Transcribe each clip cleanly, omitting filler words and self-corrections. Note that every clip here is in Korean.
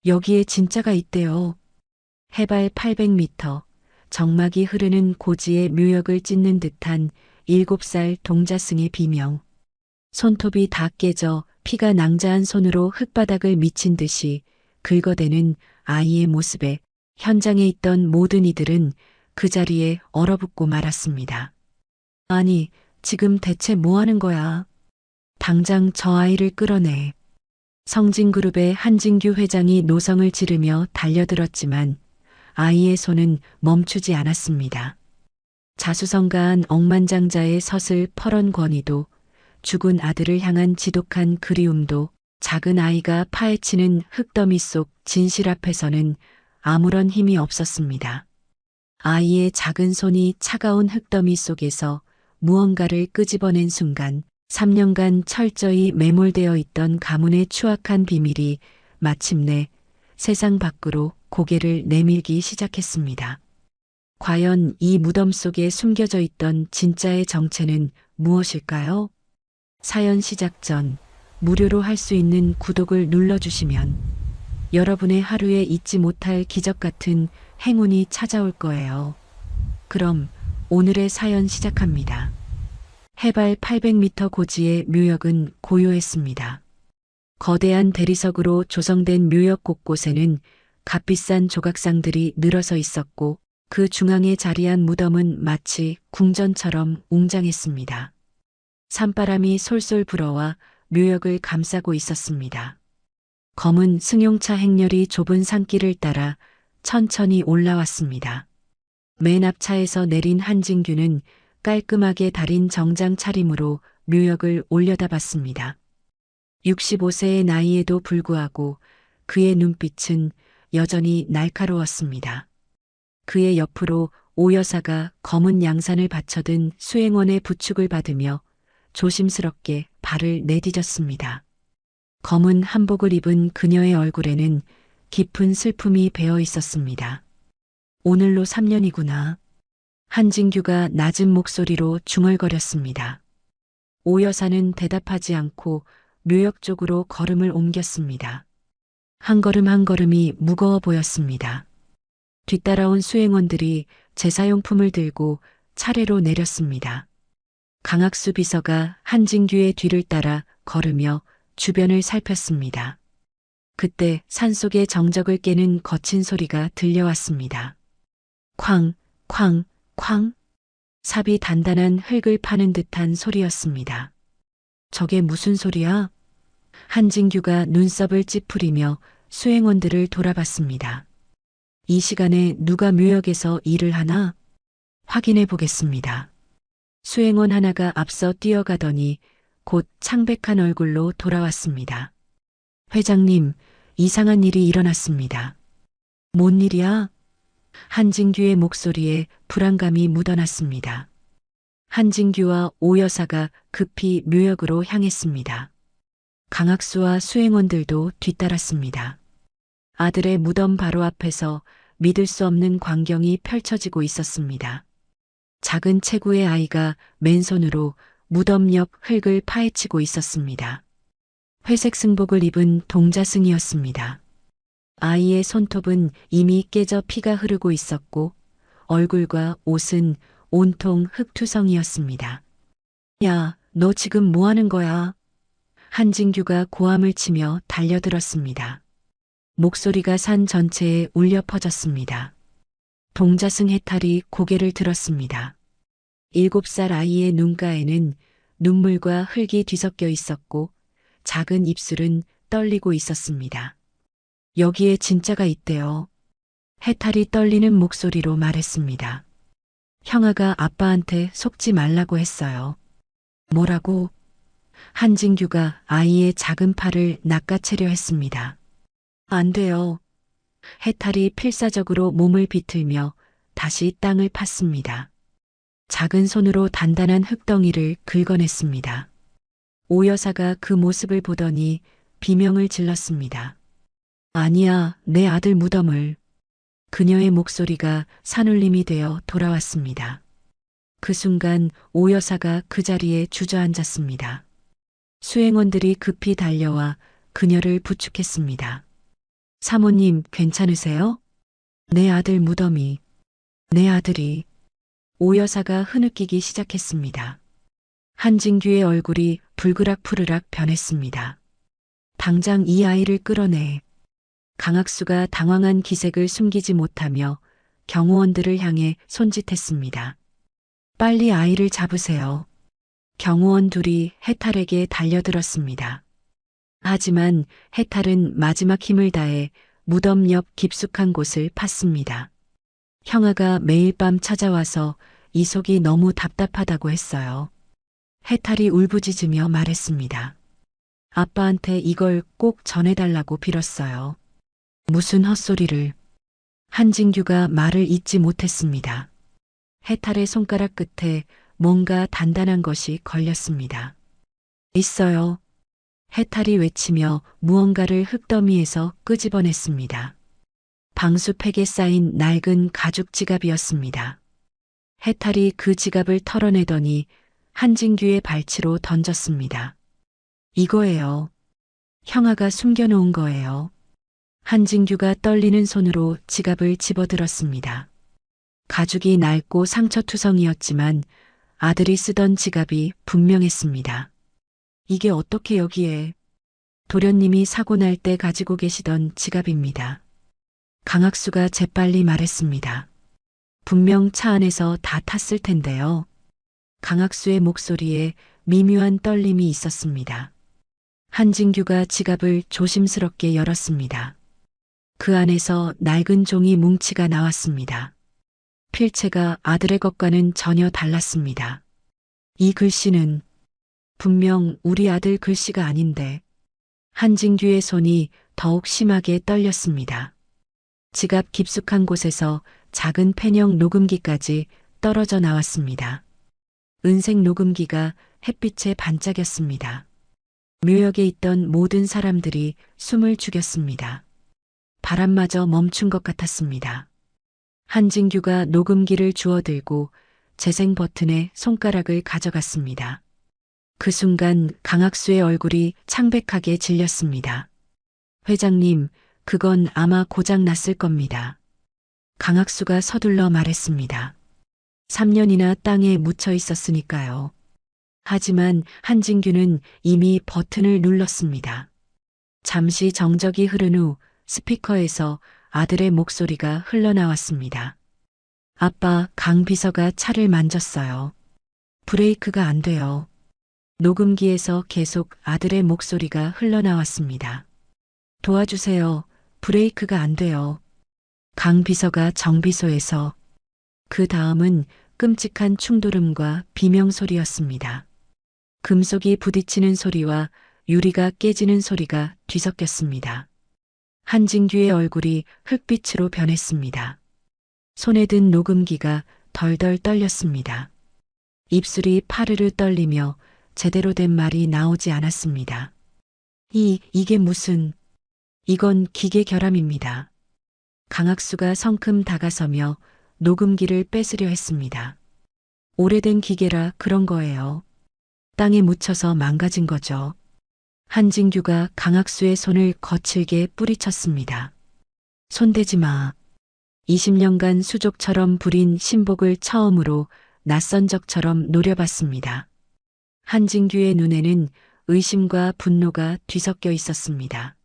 여기에 진짜가 있대요. 해발 800m, 정막이 흐르는 고지의 묘역을 찢는 듯한 7살 동자승의 비명. 손톱이 다 깨져 피가 낭자한 손으로 흙바닥을 미친 듯이 긁어대는 아이의 모습에 현장에 있던 모든 이들은 그 자리에 얼어붙고 말았습니다. 아니, 지금 대체 뭐 하는 거야? 당장 저 아이를 끌어내. 성진그룹의 한진규 회장이 노성을 지르며 달려들었지만 아이의 손은 멈추지 않았습니다. 자수성가한 억만장자의 서슬 퍼런 권위도 죽은 아들을 향한 지독한 그리움도 작은 아이가 파헤치는 흙더미 속 진실 앞에서는 아무런 힘이 없었습니다. 아이의 작은 손이 차가운 흙더미 속에서 무언가를 끄집어낸 순간 3년간 철저히 매몰되어 있던 가문의 추악한 비밀이 마침내 세상 밖으로 고개를 내밀기 시작했습니다. 과연 이 무덤 속에 숨겨져 있던 진짜의 정체는 무엇일까요? 사연 시작 전 무료로 할 수 있는 구독을 눌러주시면 여러분의 하루에 잊지 못할 기적 같은 행운이 찾아올 거예요. 그럼 오늘의 사연 시작합니다. 해발 800m 고지의 묘역은 고요했습니다. 거대한 대리석으로 조성된 묘역 곳곳에는 값비싼 조각상들이 늘어서 있었고 그 중앙에 자리한 무덤은 마치 궁전처럼 웅장했습니다. 산바람이 솔솔 불어와 묘역을 감싸고 있었습니다. 검은 승용차 행렬이 좁은 산길을 따라 천천히 올라왔습니다. 맨 앞차에서 내린 한진규는 깔끔하게 다린 정장 차림으로 묘역을 올려다봤습니다. 65세의 나이에도 불구하고 그의 눈빛은 여전히 날카로웠습니다. 그의 옆으로 오 여사가 검은 양산을 받쳐든 수행원의 부축을 받으며 조심스럽게 발을 내디뎠습니다. 검은 한복을 입은 그녀의 얼굴에는 깊은 슬픔이 배어 있었습니다. 오늘로 3년이구나. 한진규가 낮은 목소리로 중얼거렸습니다. 오 여사는 대답하지 않고 묘역 쪽으로 걸음을 옮겼습니다. 한 걸음 한 걸음이 무거워 보였습니다. 뒤따라온 수행원들이 제사용품을 들고 차례로 내렸습니다. 강학수 비서가 한진규의 뒤를 따라 걸으며 주변을 살폈습니다. 그때 산속의 정적을 깨는 거친 소리가 들려왔습니다. 쾅, 쾅, 쾅. 삽이 단단한 흙을 파는 듯한 소리였습니다. 저게 무슨 소리야? 한진규가 눈썹을 찌푸리며 수행원들을 돌아봤습니다. 이 시간에 누가 묘역에서 일을 하나? 확인해 보겠습니다. 수행원 하나가 앞서 뛰어가더니 곧 창백한 얼굴로 돌아왔습니다. 회장님, 이상한 일이 일어났습니다. 뭔 일이야? 한진규의 목소리에 불안감이 묻어났습니다. 한진규와 오 여사가 급히 묘역으로 향했습니다. 강학수와 수행원들도 뒤따랐습니다. 아들의 무덤 바로 앞에서 믿을 수 없는 광경이 펼쳐지고 있었습니다. 작은 체구의 아이가 맨손으로 무덤 옆 흙을 파헤치고 있었습니다. 회색 승복을 입은 동자승이었습니다. 아이의 손톱은 이미 깨져 피가 흐르고 있었고 얼굴과 옷은 온통 흙투성이었습니다. 야, 너 지금 뭐 하는 거야? 한진규가 고함을 치며 달려들었습니다. 목소리가 산 전체에 울려 퍼졌습니다. 동자승 해탈이 고개를 들었습니다. 7살 아이의 눈가에는 눈물과 흙이 뒤섞여 있었고 작은 입술은 떨리고 있었습니다. 여기에 진짜가 있대요. 해탈이 떨리는 목소리로 말했습니다. 형아가 아빠한테 속지 말라고 했어요. 뭐라고? 한진규가 아이의 작은 팔을 낚아채려 했습니다. 안 돼요. 해탈이 필사적으로 몸을 비틀며 다시 땅을 팠습니다. 작은 손으로 단단한 흙덩이를 긁어냈습니다. 오 여사가 그 모습을 보더니 비명을 질렀습니다. 아니야, 내 아들 무덤을. 그녀의 목소리가 산울림이 되어 돌아왔습니다. 그 순간 오 여사가 그 자리에 주저앉았습니다. 수행원들이 급히 달려와 그녀를 부축했습니다. 사모님, 괜찮으세요? 내 아들 무덤이, 내 아들이. 오 여사가 흐느끼기 시작했습니다. 한진규의 얼굴이 불그락푸르락 변했습니다. 당장 이 아이를 끌어내. 강학수가 당황한 기색을 숨기지 못하며 경호원들을 향해 손짓했습니다. 빨리 아이를 잡으세요. 경호원 둘이 해탈에게 달려들었습니다. 하지만 해탈은 마지막 힘을 다해 무덤 옆 깊숙한 곳을 팠습니다. 형아가 매일 밤 찾아와서 이 속이 너무 답답하다고 했어요. 해탈이 울부짖으며 말했습니다. 아빠한테 이걸 꼭 전해달라고 빌었어요. 무슨 헛소리를. 한진규가 말을 잇지 못했습니다. 해탈의 손가락 끝에 뭔가 단단한 것이 걸렸습니다. 있어요. 해탈이 외치며 무언가를 흙더미에서 끄집어냈습니다. 방수팩에 쌓인 낡은 가죽 지갑이었습니다. 해탈이 그 지갑을 털어내더니 한진규의 발치로 던졌습니다. 이거예요. 형아가 숨겨놓은 거예요. 한진규가 떨리는 손으로 지갑을 집어들었습니다. 가죽이 낡고 상처투성이었지만 아들이 쓰던 지갑이 분명했습니다. 이게 어떻게 여기에? 도련님이 사고 날 때 가지고 계시던 지갑입니다. 강학수가 재빨리 말했습니다. 분명 차 안에서 다 탔을 텐데요. 강학수의 목소리에 미묘한 떨림이 있었습니다. 한진규가 지갑을 조심스럽게 열었습니다. 그 안에서 낡은 종이 뭉치가 나왔습니다. 필체가 아들의 것과는 전혀 달랐습니다. 이 글씨는 분명 우리 아들 글씨가 아닌데. 한진규의 손이 더욱 심하게 떨렸습니다. 지갑 깊숙한 곳에서 작은 펜형 녹음기까지 떨어져 나왔습니다. 은색 녹음기가 햇빛에 반짝였습니다. 묘역에 있던 모든 사람들이 숨을 죽였습니다. 바람마저 멈춘 것 같았습니다. 한진규가 녹음기를 주워들고 재생 버튼에 손가락을 가져갔습니다. 그 순간 강학수의 얼굴이 창백하게 질렸습니다. 회장님, 그건 아마 고장 났을 겁니다. 강학수가 서둘러 말했습니다. 3년이나 땅에 묻혀 있었으니까요. 하지만 한진규는 이미 버튼을 눌렀습니다. 잠시 정적이 흐른 후 스피커에서 아들의 목소리가 흘러나왔습니다. 아빠, 강 비서가 차를 만졌어요. 브레이크가 안 돼요. 녹음기에서 계속 아들의 목소리가 흘러나왔습니다. 도와주세요. 브레이크가 안 돼요. 강 비서가 정비소에서. 그 다음은 끔찍한 충돌음과 비명소리였습니다. 금속이 부딪히는 소리와 유리가 깨지는 소리가 뒤섞였습니다. 한진규의 얼굴이 흙빛으로 변했습니다. 손에 든 녹음기가 덜덜 떨렸습니다. 입술이 파르르 떨리며 제대로 된 말이 나오지 않았습니다. 이게 무슨... 이건 기계 결함입니다. 강학수가 성큼 다가서며 녹음기를 뺏으려 했습니다. 오래된 기계라 그런 거예요. 땅에 묻혀서 망가진 거죠. 한진규가 강학수의 손을 거칠게 뿌리쳤습니다. 손대지 마. 20년간 수족처럼 부린 신복을 처음으로 낯선 적처럼 노려봤습니다. 한진규의 눈에는 의심과 분노가 뒤섞여 있었습니다.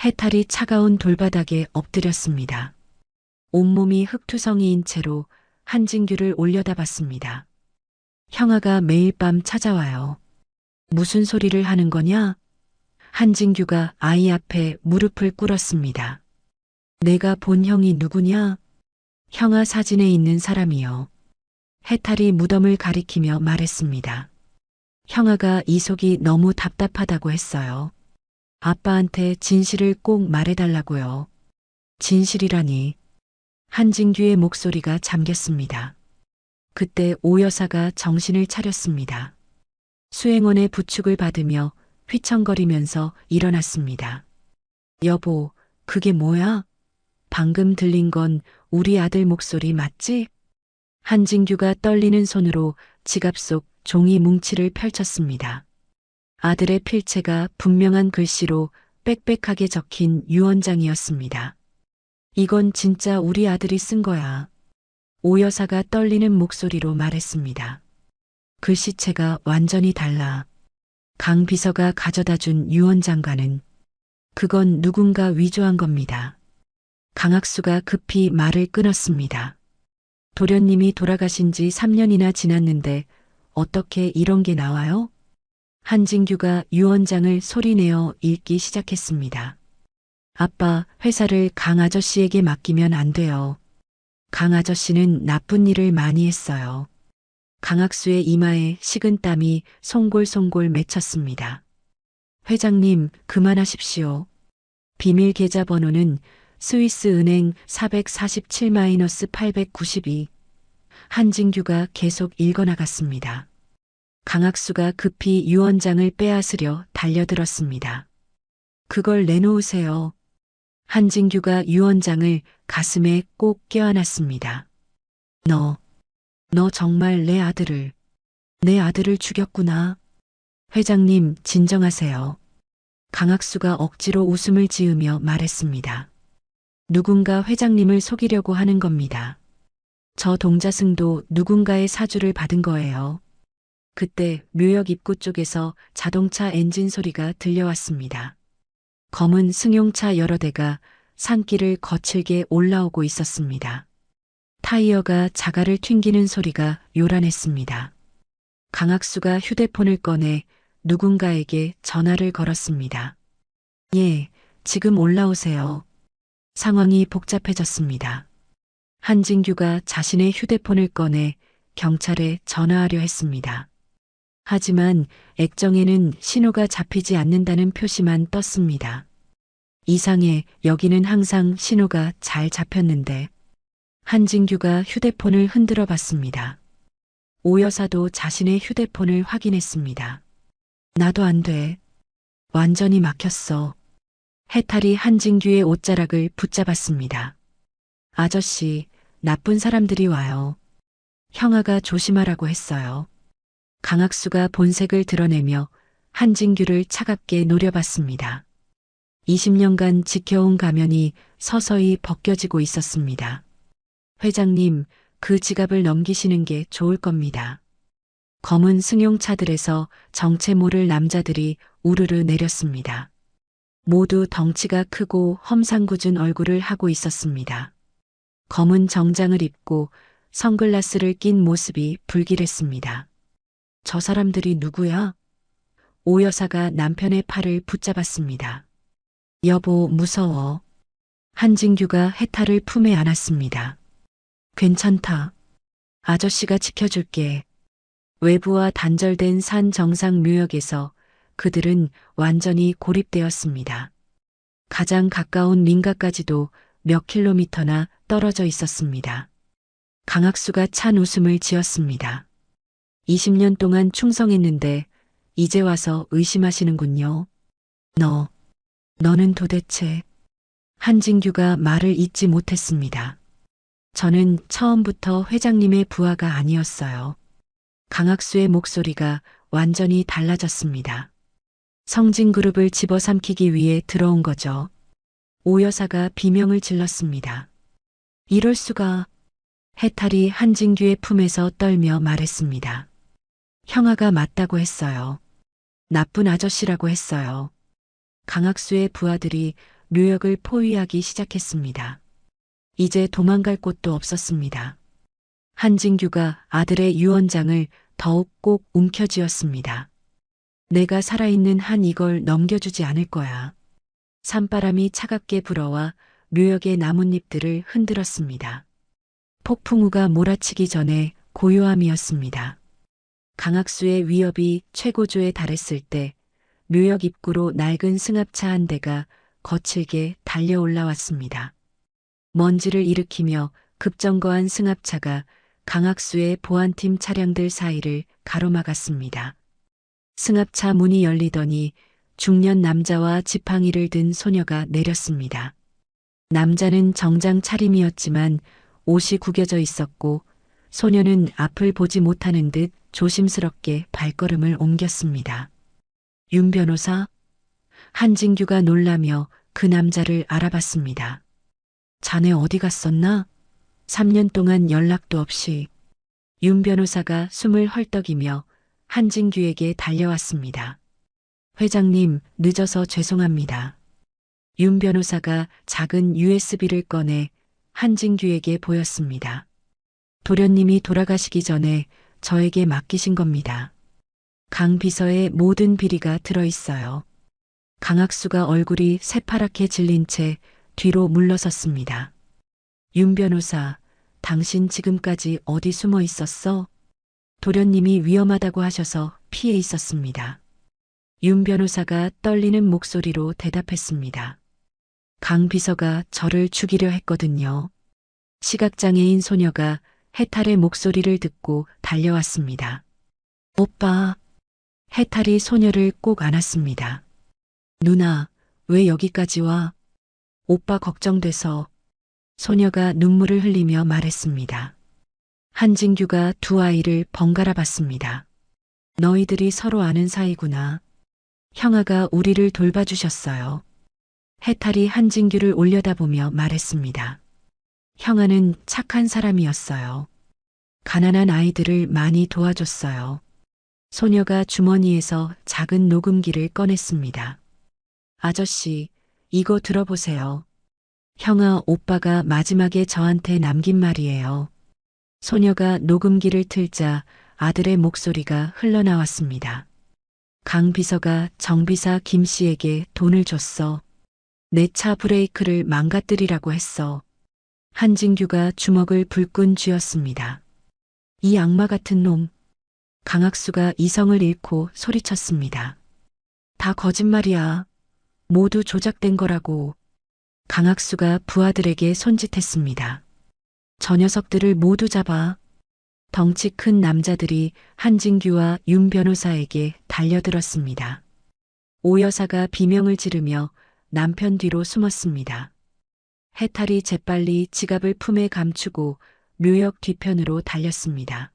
해탈이 차가운 돌바닥에 엎드렸습니다. 온몸이 흙투성이인 채로 한진규를 올려다봤습니다. 형아가 매일 밤 찾아와요. 무슨 소리를 하는 거냐? 한진규가 아이 앞에 무릎을 꿇었습니다. 내가 본 형이 누구냐? 형아 사진에 있는 사람이요. 해탈이 무덤을 가리키며 말했습니다. 형아가 이 속이 너무 답답하다고 했어요. 아빠한테 진실을 꼭 말해달라고요. 진실이라니. 한진규의 목소리가 잠겼습니다. 그때 오 여사가 정신을 차렸습니다. 수행원의 부축을 받으며 휘청거리면서 일어났습니다. 여보, 그게 뭐야? 방금 들린 건 우리 아들 목소리 맞지? 한진규가 떨리는 손으로 지갑 속 종이 뭉치를 펼쳤습니다. 아들의 필체가 분명한 글씨로 빽빽하게 적힌 유언장이었습니다. 이건 진짜 우리 아들이 쓴 거야. 오 여사가 떨리는 목소리로 말했습니다. 글씨체가 완전히 달라. 강 비서가 가져다 준 유언장과는 그건 누군가 위조한 겁니다. 강학수가 급히 말을 끊었습니다. 도련님이 돌아가신 지 3년이나 지났는데 어떻게 이런 게 나와요? 한진규가 유언장을 소리내어 읽기 시작했습니다. 아빠, 회사를 강 아저씨에게 맡기면 안 돼요. 강 아저씨는 나쁜 일을 많이 했어요. 강학수의 이마에 식은 땀이 송골송골 맺혔습니다. 회장님, 그만하십시오. 비밀 계좌 번호는 스위스 은행 447-892. 한진규가 계속 읽어나갔습니다. 강학수가 급히 유언장을 빼앗으려 달려들었습니다. 그걸 내놓으세요. 한진규가 유언장을 가슴에 꼭 껴안았습니다. 너 정말 내 아들을 죽였구나. 회장님, 진정하세요. 강학수가 억지로 웃음을 지으며 말했습니다. 누군가 회장님을 속이려고 하는 겁니다. 저 동자승도 누군가의 사주를 받은 거예요. 그때 묘역 입구 쪽에서 자동차 엔진 소리가 들려왔습니다. 검은 승용차 여러 대가 산길을 거칠게 올라오고 있었습니다. 타이어가 자갈을 튕기는 소리가 요란했습니다. 강학수가 휴대폰을 꺼내 누군가에게 전화를 걸었습니다. 예, 지금 올라오세요. 상황이 복잡해졌습니다. 한진규가 자신의 휴대폰을 꺼내 경찰에 전화하려 했습니다. 하지만 액정에는 신호가 잡히지 않는다는 표시만 떴습니다. 이상해, 여기는 항상 신호가 잘 잡혔는데. 한진규가 휴대폰을 흔들어 봤습니다. 오 여사도 자신의 휴대폰을 확인했습니다. 나도 안 돼. 완전히 막혔어. 해탈이 한진규의 옷자락을 붙잡았습니다. 아저씨, 나쁜 사람들이 와요. 형아가 조심하라고 했어요. 강학수가 본색을 드러내며 한진규를 차갑게 노려봤습니다. 20년간 지켜온 가면이 서서히 벗겨지고 있었습니다. 회장님, 그 지갑을 넘기시는 게 좋을 겁니다. 검은 승용차들에서 정체 모를 남자들이 우르르 내렸습니다. 모두 덩치가 크고 험상궂은 얼굴을 하고 있었습니다. 검은 정장을 입고 선글라스를 낀 모습이 불길했습니다. 저 사람들이 누구야? 오 여사가 남편의 팔을 붙잡았습니다. 여보, 무서워. 한진규가 해탈을 품에 안았습니다. 괜찮다. 아저씨가 지켜줄게. 외부와 단절된 산 정상 묘역에서 그들은 완전히 고립되었습니다. 가장 가까운 민가까지도 몇 킬로미터나 떨어져 있었습니다. 강학수가 찬 웃음을 지었습니다. 20년 동안 충성했는데 이제 와서 의심하시는군요. 너는 도대체. 한진규가 말을 잇지 못했습니다. 저는 처음부터 회장님의 부하가 아니었어요. 강학수의 목소리가 완전히 달라졌습니다. 성진그룹을 집어삼키기 위해 들어온 거죠. 오 여사가 비명을 질렀습니다. 이럴 수가. 해탈이 한진규의 품에서 떨며 말했습니다. 형아가 맞다고 했어요. 나쁜 아저씨라고 했어요. 강학수의 부하들이 묘역을 포위하기 시작했습니다. 이제 도망갈 곳도 없었습니다. 한진규가 아들의 유언장을 더욱 꼭 움켜쥐었습니다. 내가 살아있는 한 이걸 넘겨주지 않을 거야. 산바람이 차갑게 불어와 묘역의 나뭇잎들을 흔들었습니다. 폭풍우가 몰아치기 전에 고요함이었습니다. 강학수의 위협이 최고조에 달했을 때 묘역 입구로 낡은 승합차 한 대가 거칠게 달려 올라왔습니다. 먼지를 일으키며 급정거한 승합차가 강학수의 보안팀 차량들 사이를 가로막았습니다. 승합차 문이 열리더니 중년 남자와 지팡이를 든 소녀가 내렸습니다. 남자는 정장 차림이었지만 옷이 구겨져 있었고 소녀는 앞을 보지 못하는 듯 조심스럽게 발걸음을 옮겼습니다. 윤 변호사? 한진규가 놀라며 그 남자를 알아봤습니다. 자네 어디 갔었나? 3년 동안 연락도 없이. 윤 변호사가 숨을 헐떡이며 한진규에게 달려왔습니다. 회장님, 늦어서 죄송합니다. 윤 변호사가 작은 USB를 꺼내 한진규에게 보였습니다. 도련님이 돌아가시기 전에 저에게 맡기신 겁니다. 강 비서의 모든 비리가 들어있어요. 강학수가 얼굴이 새파랗게 질린 채 뒤로 물러섰습니다. 윤 변호사, 당신 지금까지 어디 숨어 있었어? 도련님이 위험하다고 하셔서 피해 있었습니다. 윤 변호사가 떨리는 목소리로 대답했습니다. 강 비서가 저를 죽이려 했거든요. 시각장애인 소녀가 해탈의 목소리를 듣고 달려왔습니다. 오빠. 해탈이 소녀를 꼭 안았습니다. 누나, 왜 여기까지 와? 오빠 걱정돼서. 소녀가 눈물을 흘리며 말했습니다. 한진규가 두 아이를 번갈아 봤습니다. 너희들이 서로 아는 사이구나. 형아가 우리를 돌봐주셨어요. 해탈이 한진규를 올려다보며 말했습니다. 형아는 착한 사람이었어요. 가난한 아이들을 많이 도와줬어요. 소녀가 주머니에서 작은 녹음기를 꺼냈습니다. 아저씨, 이거 들어보세요. 형아, 오빠가 마지막에 저한테 남긴 말이에요. 소녀가 녹음기를 틀자 아들의 목소리가 흘러나왔습니다. 강 비서가 정 비사 김 씨에게 돈을 줬어. 내 차 브레이크를 망가뜨리라고 했어. 한진규가 주먹을 불끈 쥐었습니다. 이 악마 같은 놈. 강학수가 이성을 잃고 소리쳤습니다. 다 거짓말이야. 모두 조작된 거라고. 강학수가 부하들에게 손짓했습니다. 저 녀석들을 모두 잡아. 덩치 큰 남자들이 한진규와 윤 변호사에게 달려들었습니다. 오 여사가 비명을 지르며 남편 뒤로 숨었습니다. 해탈이 재빨리 지갑을 품에 감추고 묘역 뒤편으로 달렸습니다.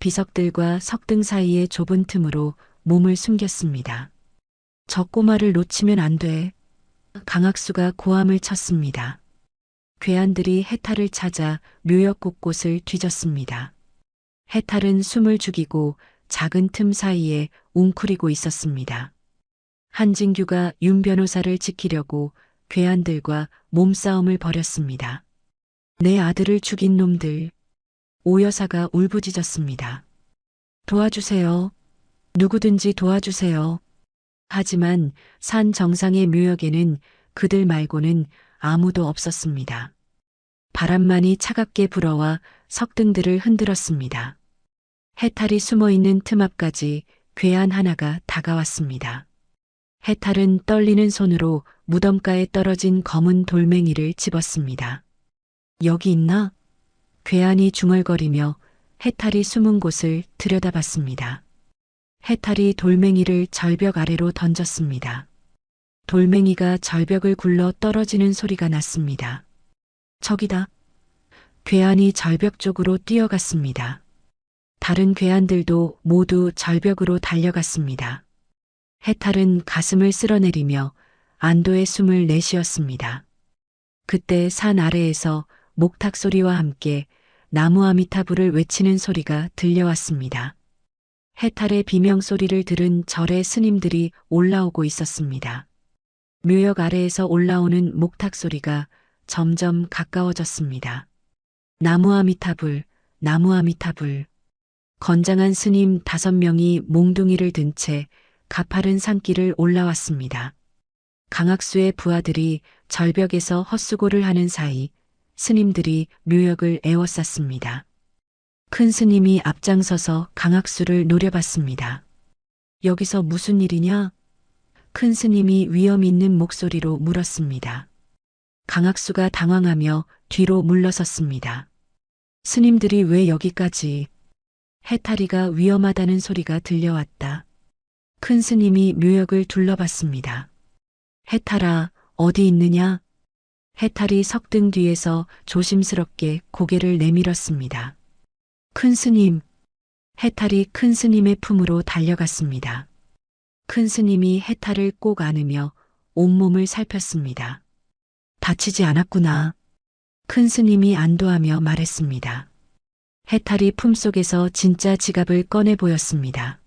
비석들과 석등 사이의 좁은 틈으로 몸을 숨겼습니다. 저 꼬마를 놓치면 안 돼. 강학수가 고함을 쳤습니다. 괴한들이 해탈을 찾아 묘역 곳곳을 뒤졌습니다. 해탈은 숨을 죽이고 작은 틈 사이에 웅크리고 있었습니다. 한진규가 윤 변호사를 지키려고 괴한들과 몸싸움을 벌였습니다. 내 아들을 죽인 놈들. 오 여사가 울부짖었습니다. 도와주세요. 누구든지 도와주세요. 하지만 산 정상의 묘역에는 그들 말고는 아무도 없었습니다. 바람만이 차갑게 불어와 석등들을 흔들었습니다. 해탈이 숨어있는 틈 앞까지 괴한 하나가 다가왔습니다. 해탈은 떨리는 손으로 무덤가에 떨어진 검은 돌멩이를 집었습니다. 여기 있나? 괴한이 중얼거리며 해탈이 숨은 곳을 들여다봤습니다. 해탈이 돌멩이를 절벽 아래로 던졌습니다. 돌멩이가 절벽을 굴러 떨어지는 소리가 났습니다. 저기다. 괴한이 절벽 쪽으로 뛰어갔습니다. 다른 괴한들도 모두 절벽으로 달려갔습니다. 해탈은 가슴을 쓸어내리며 안도의 숨을 내쉬었습니다. 그때 산 아래에서 목탁 소리와 함께 나무 아미타불을 외치는 소리가 들려왔습니다. 해탈의 비명소리를 들은 절의 스님들이 올라오고 있었습니다. 묘역 아래에서 올라오는 목탁 소리가 점점 가까워졌습니다. 나무 아미타불, 나무 아미타불. 건장한 스님 5명이 몽둥이를 든 채 가파른 산길을 올라왔습니다. 강학수의 부하들이 절벽에서 헛수고를 하는 사이 스님들이 묘역을 에워쌌습니다. 큰 스님이 앞장서서 강학수를 노려봤습니다. 여기서 무슨 일이냐? 큰 스님이 위험 있는 목소리로 물었습니다. 강학수가 당황하며 뒤로 물러섰습니다. 스님들이 왜 여기까지? 해탈이가 위험하다는 소리가 들려왔다. 큰 스님이 묘역을 둘러봤습니다. 해탈아, 어디 있느냐? 해탈이 석등 뒤에서 조심스럽게 고개를 내밀었습니다. 큰 스님. 해탈이 큰 스님의 품으로 달려갔습니다. 큰 스님이 해탈을 꼭 안으며 온몸을 살폈습니다. 다치지 않았구나. 큰 스님이 안도하며 말했습니다. 해탈이 품속에서 진짜 지갑을 꺼내 보였습니다.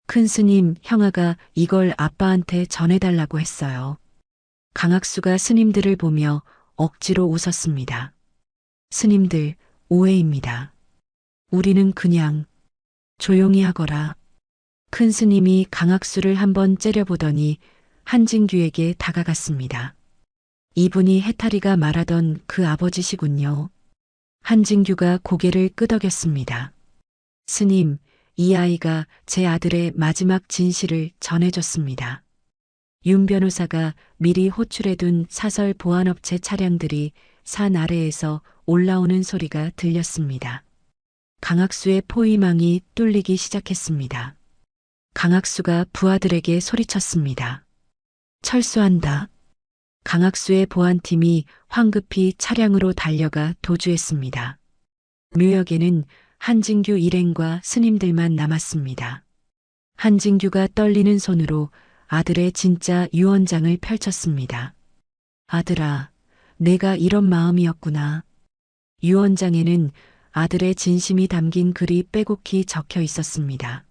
큰 스님, 형아가 이걸 아빠한테 전해달라고 했어요. 강학수가 스님들을 보며 억지로 웃었습니다. 스님들, 오해입니다. 우리는 그냥 조용히 하거라. 큰 스님이 강학수를 한번 째려보더니 한진규에게 다가갔습니다. 이분이 해탈이가 말하던 그 아버지시군요. 한진규가 고개를 끄덕였습니다. 스님, 이 아이가 제 아들의 마지막 진실을 전해줬습니다. 윤 변호사가 미리 호출해둔 사설 보안업체 차량들이 산 아래에서 올라오는 소리가 들렸습니다. 강학수의 포위망이 뚫리기 시작했습니다. 강학수가 부하들에게 소리쳤습니다. 철수한다. 강학수의 보안팀이 황급히 차량으로 달려가 도주했습니다. 묘역에는 한진규 일행과 스님들만 남았습니다. 한진규가 떨리는 손으로 아들의 진짜 유언장을 펼쳤습니다. 아들아, 내가 이런 마음이었구나. 유언장에는 아들의 진심이 담긴 글이 빼곡히 적혀 있었습니다.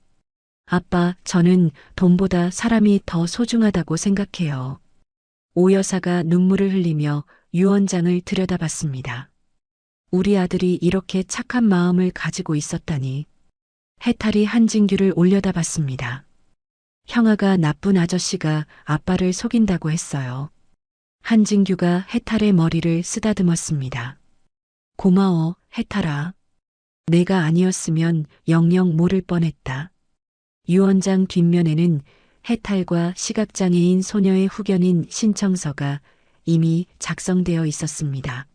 아빠, 저는 돈보다 사람이 더 소중하다고 생각해요. 오 여사가 눈물을 흘리며 유언장을 들여다봤습니다. 우리 아들이 이렇게 착한 마음을 가지고 있었다니. 해탈이 한진규를 올려다봤습니다. 형아가 나쁜 아저씨가 아빠를 속인다고 했어요. 한진규가 해탈의 머리를 쓰다듬었습니다. 고마워, 해탈아. 내가 아니었으면 영영 모를 뻔했다. 유언장 뒷면에는 해탈과 시각장애인 소녀의 후견인 신청서가 이미 작성되어 있었습니다.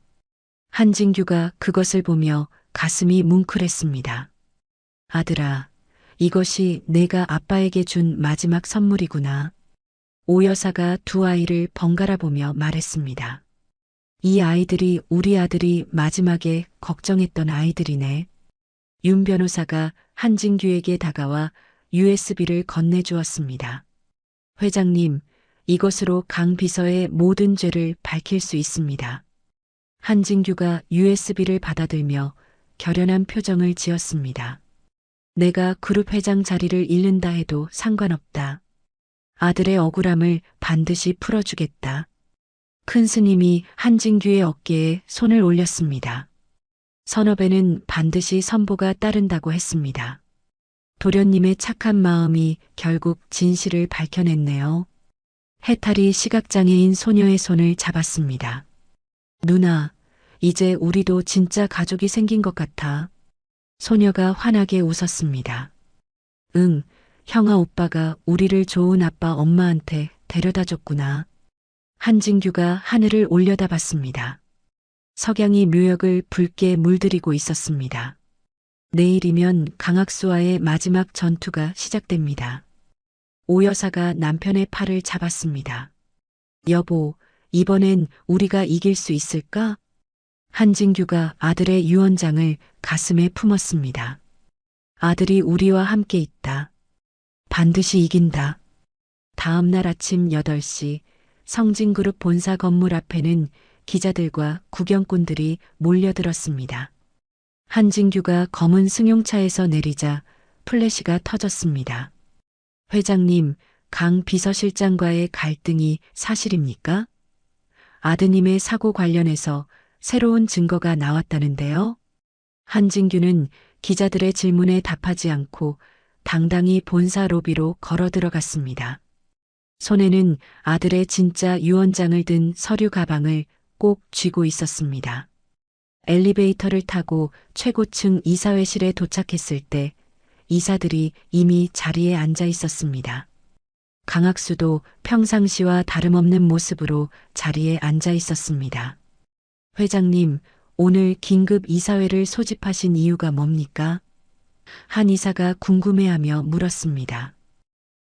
한진규가 그것을 보며 가슴이 뭉클했습니다. 아들아, 이것이 내가 아빠에게 준 마지막 선물이구나. 오 여사가 두 아이를 번갈아 보며 말했습니다. 이 아이들이 우리 아들이 마지막에 걱정했던 아이들이네. 윤 변호사가 한진규에게 다가와 USB를 건네주었습니다. 회장님, 이것으로 강 비서의 모든 죄를 밝힐 수 있습니다. 한진규가 USB를 받아들며 결연한 표정을 지었습니다. 내가 그룹 회장 자리를 잃는다 해도 상관없다. 아들의 억울함을 반드시 풀어주겠다. 큰 스님이 한진규의 어깨에 손을 올렸습니다. 선업에는 반드시 선보가 따른다고 했습니다. 도련님의 착한 마음이 결국 진실을 밝혀냈네요. 해탈이 시각장애인 소녀의 손을 잡았습니다. 누나, 이제 우리도 진짜 가족이 생긴 것 같아. 소녀가 환하게 웃었습니다. 응, 형아 오빠가 우리를 좋은 아빠 엄마한테 데려다 줬구나. 한진규가 하늘을 올려다봤습니다. 석양이 묘역을 붉게 물들이고 있었습니다. 내일이면 강학수와의 마지막 전투가 시작됩니다. 오 여사가 남편의 팔을 잡았습니다. 여보, 이번엔 우리가 이길 수 있을까? 한진규가 아들의 유언장을 가슴에 품었습니다. 아들이 우리와 함께 있다. 반드시 이긴다. 다음 날 아침 8시 성진그룹 본사 건물 앞에는 기자들과 구경꾼들이 몰려들었습니다. 한진규가 검은 승용차에서 내리자 플래시가 터졌습니다. 회장님, 강 비서실장과의 갈등이 사실입니까? 아드님의 사고 관련해서 새로운 증거가 나왔다는데요. 한진규는 기자들의 질문에 답하지 않고 당당히 본사 로비로 걸어 들어갔습니다. 손에는 아들의 진짜 유언장을 든 서류 가방을 꼭 쥐고 있었습니다. 엘리베이터를 타고 최고층 이사회실에 도착했을 때 이사들이 이미 자리에 앉아 있었습니다. 강학수도 평상시와 다름없는 모습으로 자리에 앉아 있었습니다. 회장님, 오늘 긴급 이사회를 소집하신 이유가 뭡니까? 한 이사가 궁금해하며 물었습니다.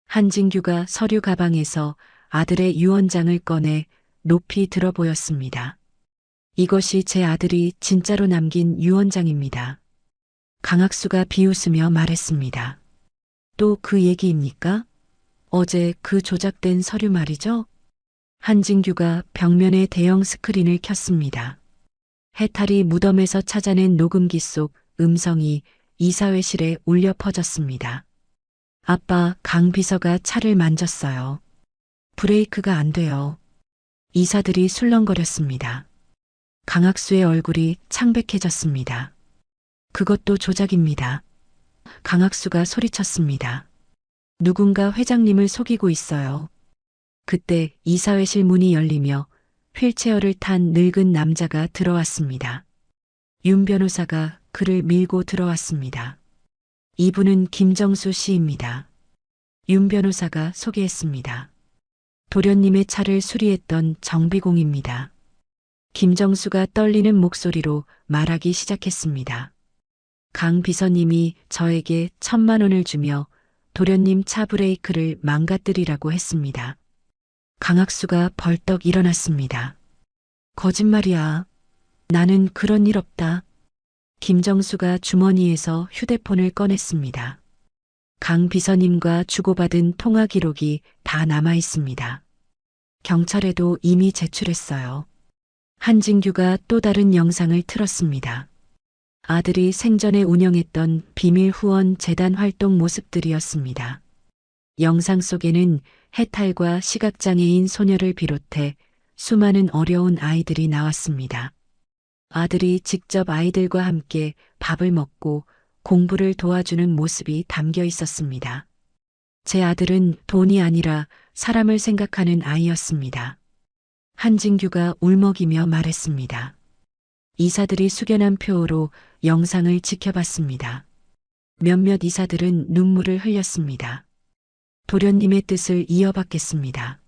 한진규가 서류 가방에서 아들의 유언장을 꺼내 높이 들어 보였습니다. 이것이 제 아들이 진짜로 남긴 유언장입니다. 강학수가 비웃으며 말했습니다. 또 그 얘기입니까? 어제 그 조작된 서류 말이죠? 한진규가 벽면에 대형 스크린을 켰습니다. 해탈이 무덤에서 찾아낸 녹음기 속 음성이 이사회실에 울려 퍼졌습니다. 아빠, 강 비서가 차를 만졌어요. 브레이크가 안 돼요. 이사들이 술렁거렸습니다. 강학수의 얼굴이 창백해졌습니다. 그것도 조작입니다. 강학수가 소리쳤습니다. 누군가 회장님을 속이고 있어요. 그때 이사회실 문이 열리며 휠체어를 탄 늙은 남자가 들어왔습니다. 윤 변호사가 그를 밀고 들어왔습니다. 이분은 김정수 씨입니다. 윤 변호사가 소개했습니다. 도련님의 차를 수리했던 정비공입니다. 김정수가 떨리는 목소리로 말하기 시작했습니다. 강 비서님이 저에게 1,000만 원을 주며 도련님 차 브레이크를 망가뜨리라고 했습니다. 강학수가 벌떡 일어났습니다. 거짓말이야. 나는 그런 일 없다. 김정수가 주머니에서 휴대폰을 꺼냈습니다. 강 비서님과 주고받은 통화 기록이 다 남아 있습니다. 경찰에도 이미 제출했어요. 한진규가 또 다른 영상을 틀었습니다. 아들이 생전에 운영했던 비밀 후원 재단 활동 모습들이었습니다. 영상 속에는 해탈과 시각장애인 소녀를 비롯해 수많은 어려운 아이들이 나왔습니다. 아들이 직접 아이들과 함께 밥을 먹고 공부를 도와주는 모습이 담겨 있었습니다. 제 아들은 돈이 아니라 사람을 생각하는 아이였습니다. 한진규가 울먹이며 말했습니다. 이사들이 숙연한 표로 영상을 지켜봤습니다. 몇몇 이사들은 눈물을 흘렸습니다. 도련님의 뜻을 이어받겠습니다.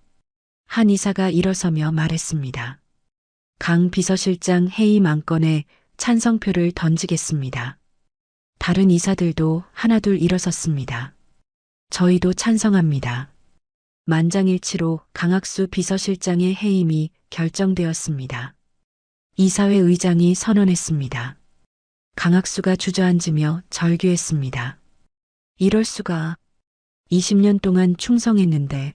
한 이사가 일어서며 말했습니다. 강 비서실장 해임 안건에 찬성표를 던지겠습니다. 다른 이사들도 하나둘 일어섰습니다. 저희도 찬성합니다. 만장일치로 강학수 비서실장의 해임이 결정되었습니다. 이사회 의장이 선언했습니다. 강학수가 주저앉으며 절규했습니다. 이럴 수가. 20년 동안 충성했는데.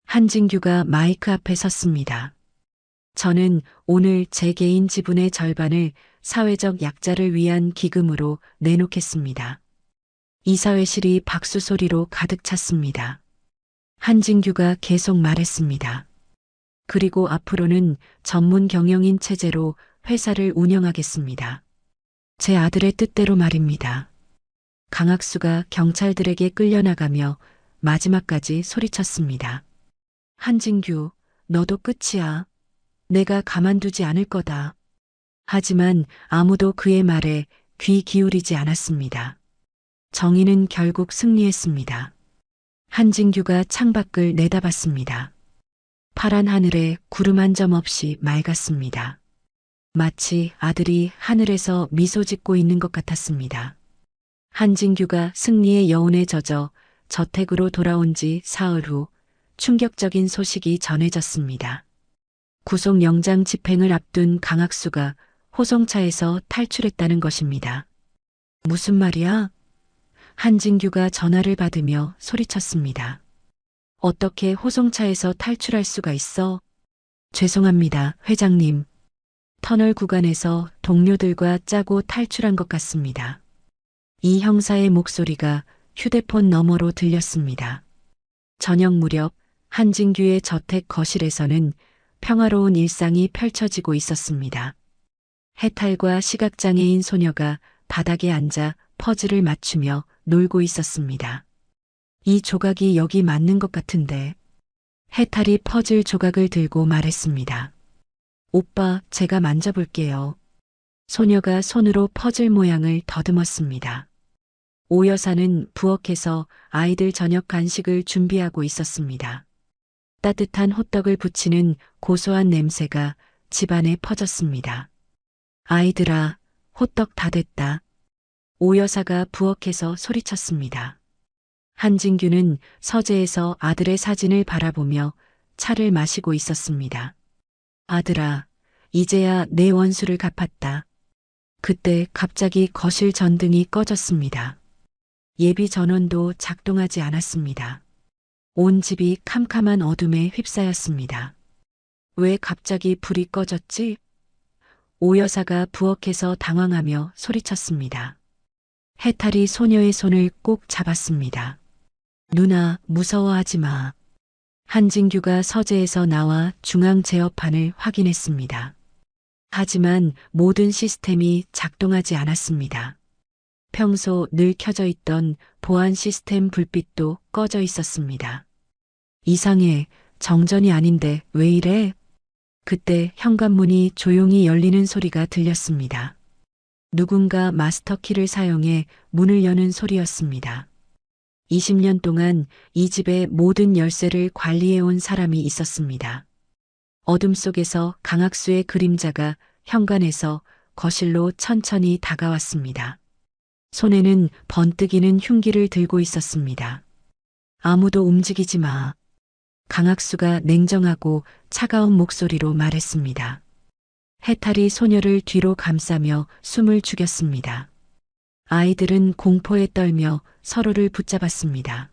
한진규가 마이크 앞에 섰습니다. 저는 오늘 제 개인 지분의 절반을 사회적 약자를 위한 기금으로 내놓겠습니다. 이사회실이 박수 소리로 가득 찼습니다. 한진규가 계속 말했습니다. 그리고 앞으로는 전문 경영인 체제로 회사를 운영하겠습니다. 제 아들의 뜻대로 말입니다. 강학수가 경찰들에게 끌려나가며 마지막까지 소리쳤습니다. 한진규, 너도 끝이야. 내가 가만두지 않을 거다. 하지만 아무도 그의 말에 귀 기울이지 않았습니다. 정의는 결국 승리했습니다. 한진규가 창밖을 내다봤습니다. 파란 하늘에 구름 한 점 없이 맑았습니다. 마치 아들이 하늘에서 미소 짓고 있는 것 같았습니다. 한진규가 승리의 여운에 젖어 저택으로 돌아온 지 사흘 후 충격적인 소식이 전해졌습니다. 구속영장 집행을 앞둔 강학수가 호송차에서 탈출했다는 것입니다. 무슨 말이야? 한진규가 전화를 받으며 소리쳤습니다. 어떻게 호송차에서 탈출할 수가 있어? 죄송합니다, 회장님. 터널 구간에서 동료들과 짜고 탈출한 것 같습니다. 이 형사의 목소리가 휴대폰 너머로 들렸습니다. 저녁 무렵 한진규의 저택 거실에서는 평화로운 일상이 펼쳐지고 있었습니다. 해탈과 시각장애인 소녀가 바닥에 앉아 퍼즐을 맞추며 놀고 있었습니다. 이 조각이 여기 맞는 것 같은데. 해탈이 퍼즐 조각을 들고 말했습니다. 오빠, 제가 만져볼게요. 소녀가 손으로 퍼즐 모양을 더듬었습니다. 오 여사는 부엌에서 아이들 저녁 간식을 준비하고 있었습니다. 따뜻한 호떡을 부치는 고소한 냄새가 집안에 퍼졌습니다. 아이들아, 호떡 다 됐다. 오 여사가 부엌에서 소리쳤습니다. 한진규는 서재에서 아들의 사진을 바라보며 차를 마시고 있었습니다. 아들아, 이제야 내 원수를 갚았다. 그때 갑자기 거실 전등이 꺼졌습니다. 예비 전원도 작동하지 않았습니다. 온 집이 캄캄한 어둠에 휩싸였습니다. 왜 갑자기 불이 꺼졌지? 오 여사가 부엌에서 당황하며 소리쳤습니다. 해탈이 소녀의 손을 꼭 잡았습니다. 누나, 무서워하지 마. 한진규가 서재에서 나와 중앙 제어판을 확인했습니다. 하지만 모든 시스템이 작동하지 않았습니다. 평소 늘 켜져 있던 보안 시스템 불빛도 꺼져 있었습니다. 이상해, 정전이 아닌데 왜 이래? 그때 현관문이 조용히 열리는 소리가 들렸습니다. 누군가 마스터키를 사용해 문을 여는 소리였습니다. 20년 동안 이 집의 모든 열쇠를 관리해온 사람이 있었습니다. 어둠 속에서 강학수의 그림자가 현관에서 거실로 천천히 다가왔습니다. 손에는 번뜩이는 흉기를 들고 있었습니다. 아무도 움직이지 마. 강학수가 냉정하고 차가운 목소리로 말했습니다. 해탈이 소녀를 뒤로 감싸며 숨을 죽였습니다. 아이들은 공포에 떨며 서로를 붙잡았습니다.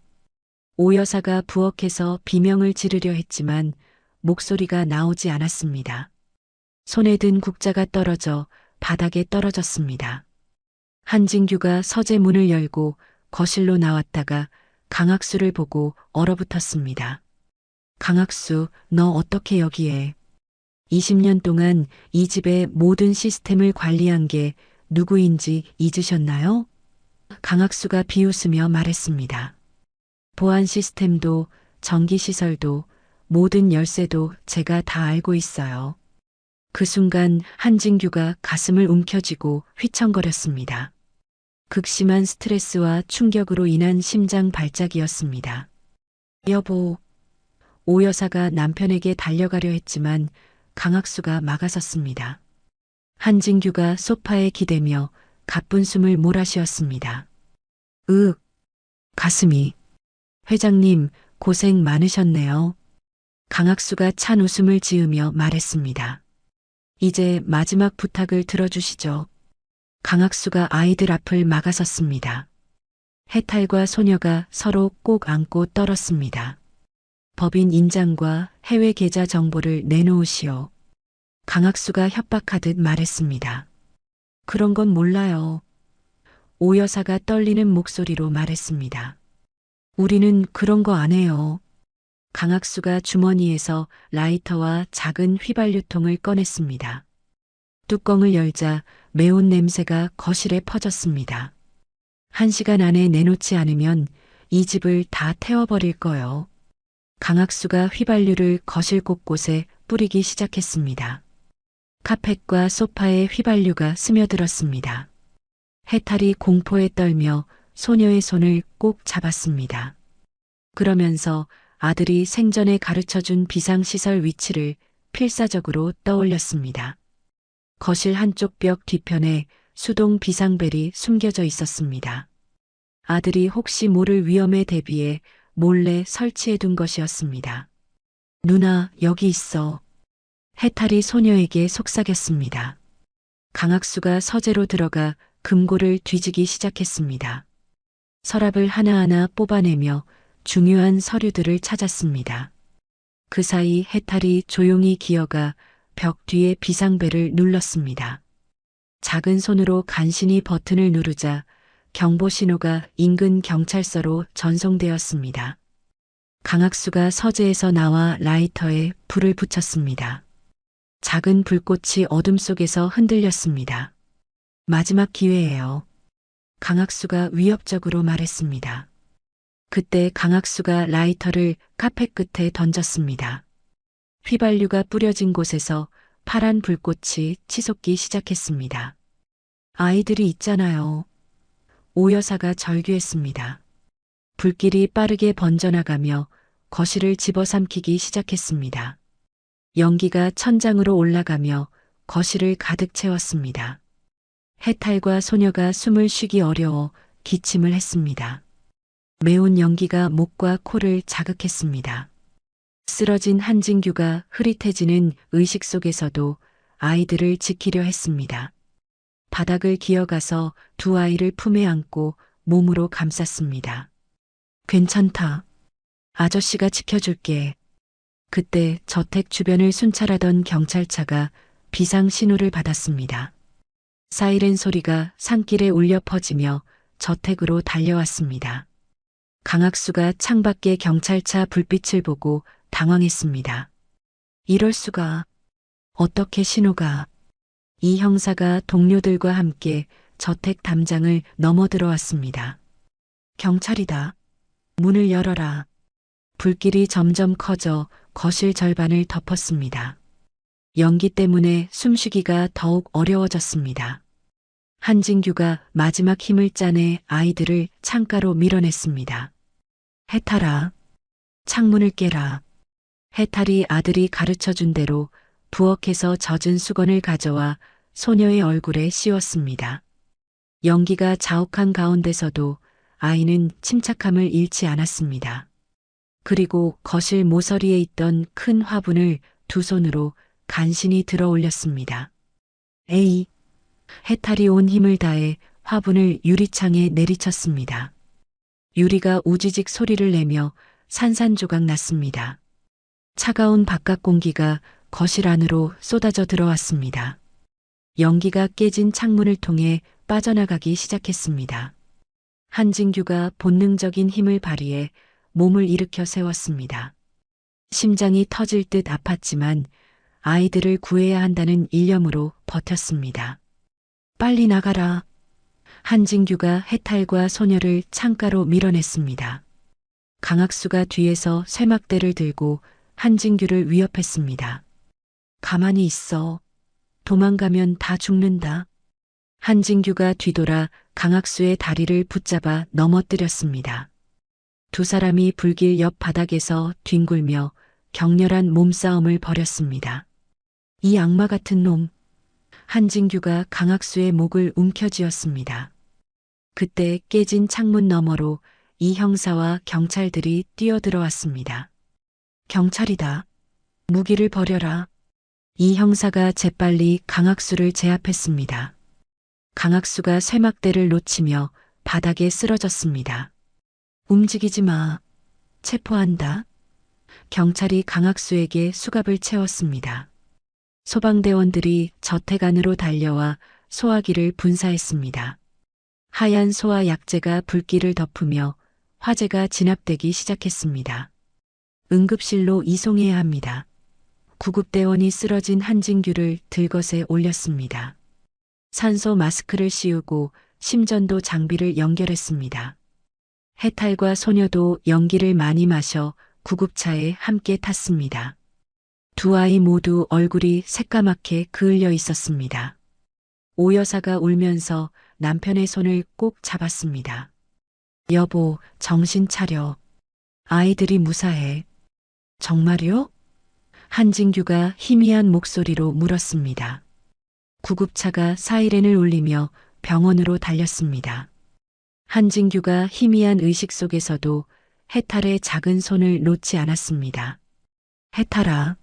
오 여사가 부엌에서 비명을 지르려 했지만 목소리가 나오지 않았습니다. 손에 든 국자가 떨어져 바닥에 떨어졌습니다. 한진규가 서재 문을 열고 거실로 나왔다가 강학수를 보고 얼어붙었습니다. 강학수, 너 어떻게 여기에? 20년 동안 이 집의 모든 시스템을 관리한 게 누구인지 잊으셨나요? 강학수가 비웃으며 말했습니다. 보안 시스템도 전기시설도 모든 열쇠도 제가 다 알고 있어요. 그 순간 한진규가 가슴을 움켜쥐고 휘청거렸습니다. 극심한 스트레스와 충격으로 인한 심장 발작이었습니다. 여보, 오 여사가 남편에게 달려가려 했지만 강학수가 막아섰습니다. 한진규가 소파에 기대며 가쁜 숨을 몰아쉬었습니다. 가슴이. 회장님, 고생 많으셨네요. 강학수가 찬 웃음을 지으며 말했습니다. 이제 마지막 부탁을 들어주시죠. 강학수가 아이들 앞을 막아섰습니다. 해탈과 소녀가 서로 꼭 안고 떨었습니다. 법인 인장과 해외 계좌 정보를 내놓으시오. 강학수가 협박하듯 말했습니다. 그런 건 몰라요. 오 여사가 떨리는 목소리로 말했습니다. 우리는 그런 거 안 해요. 강학수가 주머니에서 라이터와 작은 휘발유통을 꺼냈습니다. 뚜껑을 열자 매운 냄새가 거실에 퍼졌습니다. 1시간 안에 내놓지 않으면 이 집을 다 태워버릴 거요. 강학수가 휘발유를 거실 곳곳에 뿌리기 시작했습니다. 카펫과 소파에 휘발유가 스며들었습니다. 해탈이 공포에 떨며 소녀의 손을 꼭 잡았습니다. 그러면서 아들이 생전에 가르쳐준 비상시설 위치를 필사적으로 떠올렸습니다. 거실 한쪽 벽 뒤편에 수동 비상벨이 숨겨져 있었습니다. 아들이 혹시 모를 위험에 대비해 몰래 설치해둔 것이었습니다. 누나, 여기 있어. 해탈이 소녀에게 속삭였습니다. 강학수가 서재로 들어가 금고를 뒤지기 시작했습니다. 서랍을 하나하나 뽑아내며 중요한 서류들을 찾았습니다. 그 사이 해탈이 조용히 기어가 벽 뒤에 비상벨을 눌렀습니다. 작은 손으로 간신히 버튼을 누르자 경보 신호가 인근 경찰서로 전송되었습니다. 강학수가 서재에서 나와 라이터에 불을 붙였습니다. 작은 불꽃이 어둠 속에서 흔들렸습니다. 마지막 기회예요. 강학수가 위협적으로 말했습니다. 그때 강학수가 라이터를 카펫 끝에 던졌습니다. 휘발유가 뿌려진 곳에서 파란 불꽃이 치솟기 시작했습니다. 아이들이 있잖아요. 오 여사가 절규했습니다. 불길이 빠르게 번져나가며 거실을 집어삼키기 시작했습니다. 연기가 천장으로 올라가며 거실을 가득 채웠습니다. 해탈과 소녀가 숨을 쉬기 어려워 기침을 했습니다. 매운 연기가 목과 코를 자극했습니다. 쓰러진 한진규가 흐릿해지는 의식 속에서도 아이들을 지키려 했습니다. 바닥을 기어가서 두 아이를 품에 안고 몸으로 감쌌습니다. 괜찮다. 아저씨가 지켜줄게. 그때 저택 주변을 순찰하던 경찰차가 비상 신호를 받았습니다. 사이렌 소리가 산길에 울려 퍼지며 저택으로 달려왔습니다. 강학수가 창밖의 경찰차 불빛을 보고 당황했습니다. 이럴 수가. 어떻게 신호가. 이 형사가 동료들과 함께 저택 담장을 넘어들어왔습니다. 경찰이다. 문을 열어라. 불길이 점점 커져 거실 절반을 덮었습니다. 연기 때문에 숨쉬기가 더욱 어려워졌습니다. 한진규가 마지막 힘을 짜내 아이들을 창가로 밀어냈습니다. 해탈아, 창문을 깨라. 해탈이 아들이 가르쳐준 대로 부엌에서 젖은 수건을 가져와 소녀의 얼굴에 씌웠습니다. 연기가 자욱한 가운데서도 아이는 침착함을 잃지 않았습니다. 그리고 거실 모서리에 있던 큰 화분을 두 손으로 간신히 들어 올렸습니다. 에이! 해탈이 온 힘을 다해 화분을 유리창에 내리쳤습니다. 유리가 우지직 소리를 내며 산산조각 났습니다. 차가운 바깥 공기가 거실 안으로 쏟아져 들어왔습니다. 연기가 깨진 창문을 통해 빠져나가기 시작했습니다. 한진규가 본능적인 힘을 발휘해 몸을 일으켜 세웠습니다. 심장이 터질 듯 아팠지만 아이들을 구해야 한다는 일념으로 버텼습니다. 빨리 나가라. 한진규가 해탈과 소녀를 창가로 밀어냈습니다. 강학수가 뒤에서 쇠막대를 들고 한진규를 위협했습니다. 가만히 있어. 도망가면 다 죽는다. 한진규가 뒤돌아 강학수의 다리를 붙잡아 넘어뜨렸습니다. 두 사람이 불길 옆 바닥에서 뒹굴며 격렬한 몸싸움을 벌였습니다. 이 악마 같은 놈. 한진규가 강학수의 목을 움켜쥐었습니다. 그때 깨진 창문 너머로 이 형사와 경찰들이 뛰어들어왔습니다. 경찰이다. 무기를 버려라. 이 형사가 재빨리 강학수를 제압했습니다. 강학수가 쇠막대를 놓치며 바닥에 쓰러졌습니다. 움직이지 마. 체포한다. 경찰이 강학수에게 수갑을 채웠습니다. 소방대원들이 저택 안으로 달려와 소화기를 분사했습니다. 하얀 소화 약재가 불길을 덮으며 화재가 진압되기 시작했습니다. 응급실로 이송해야 합니다. 구급대원이 쓰러진 한진규를 들것에 올렸습니다. 산소 마스크를 씌우고 심전도 장비를 연결했습니다. 해탈과 소녀도 연기를 많이 마셔 구급차에 함께 탔습니다. 두 아이 모두 얼굴이 새까맣게 그을려 있었습니다. 오 여사가 울면서 남편의 손을 꼭 잡았습니다. 여보, 정신 차려. 아이들이 무사해. 정말요? 한진규가 희미한 목소리로 물었습니다. 구급차가 사이렌을 울리며 병원으로 달렸습니다. 한진규가 희미한 의식 속에서도 해탈의 작은 손을 놓지 않았습니다. 해탈아,